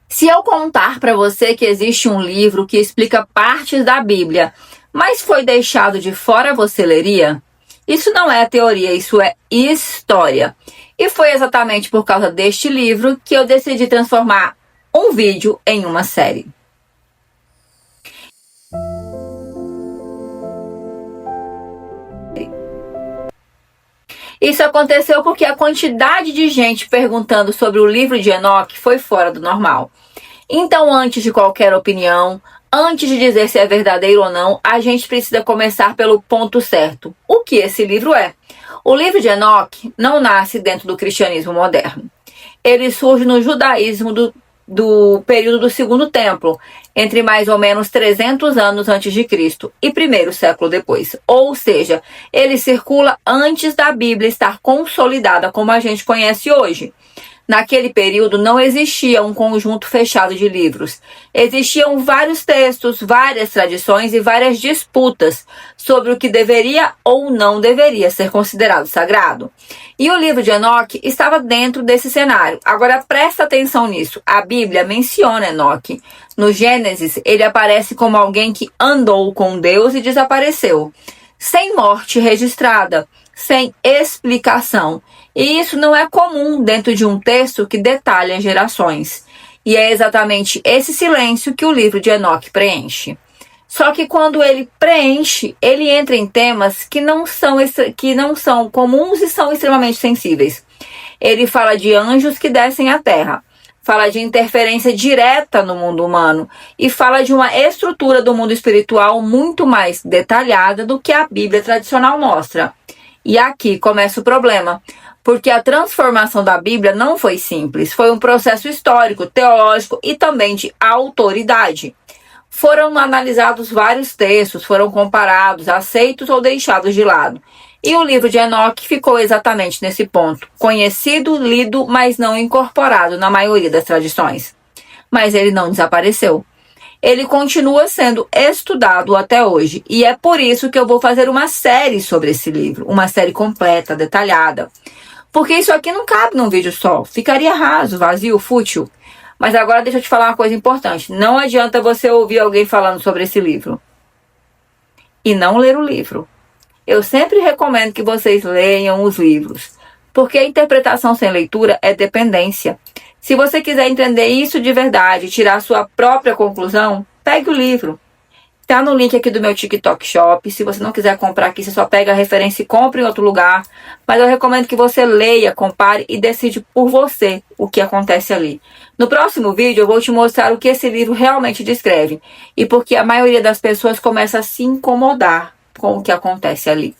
Se eu contar para você que existe um livro que explica partes da Bíblia, mas foi deixado de fora, você leria? Isso não é teoria, isso é história. E foi exatamente por causa deste livro que eu decidi transformar um vídeo em uma série. Isso aconteceu porque a quantidade de gente perguntando sobre o livro de Enoque foi fora do normal. Então, antes de qualquer opinião, antes de dizer se é verdadeiro ou não, a gente precisa começar pelo ponto certo. O que esse livro é? O livro de Enoque não nasce dentro do cristianismo moderno. Ele surge no judaísmo do período do Segundo Templo, entre mais ou menos 300 anos antes de Cristo e primeiro século depois. Ou seja, ele circula antes da Bíblia estar consolidada como a gente conhece hoje. Naquele período não existia um conjunto fechado de livros. Existiam vários textos, várias tradições e várias disputas sobre o que deveria ou não deveria ser considerado sagrado. E o livro de Enoque estava dentro desse cenário. Agora presta atenção nisso. A Bíblia menciona Enoque. No Gênesis, ele aparece como alguém que andou com Deus e desapareceu, sem morte registrada, sem explicação. E isso não é comum dentro de um texto que detalha gerações. E é exatamente esse silêncio que o livro de Enoque preenche. Só que quando ele preenche, ele entra em temas que não são comuns e são extremamente sensíveis. Ele fala de anjos que descem à terra, fala de interferência direta no mundo humano e fala de uma estrutura do mundo espiritual muito mais detalhada do que a Bíblia tradicional mostra. E aqui começa o problema, porque a transformação da Bíblia não foi simples, foi um processo histórico, teológico e também de autoridade. Foram analisados vários textos, foram comparados, aceitos ou deixados de lado. E o livro de Enoque ficou exatamente nesse ponto, conhecido, lido, mas não incorporado na maioria das tradições. Mas ele não desapareceu. Ele continua sendo estudado até hoje, e é por isso que eu vou fazer uma série sobre esse livro, uma série completa, detalhada. Porque isso aqui não cabe num vídeo só, ficaria raso, vazio, fútil. Mas agora deixa eu te falar uma coisa importante. Não adianta você ouvir alguém falando sobre esse livro e não ler o livro. Eu sempre recomendo que vocês leiam os livros, porque a interpretação sem leitura é dependência. Se você quiser entender isso de verdade e tirar a sua própria conclusão, pegue o livro. Tá no link aqui do meu TikTok Shop. Se você não quiser comprar aqui, você só pega a referência e compra em outro lugar. Mas eu recomendo que você leia, compare e decide por você o que acontece ali. No próximo vídeo eu vou te mostrar o que esse livro realmente descreve e porque a maioria das pessoas começa a se incomodar com o que acontece ali.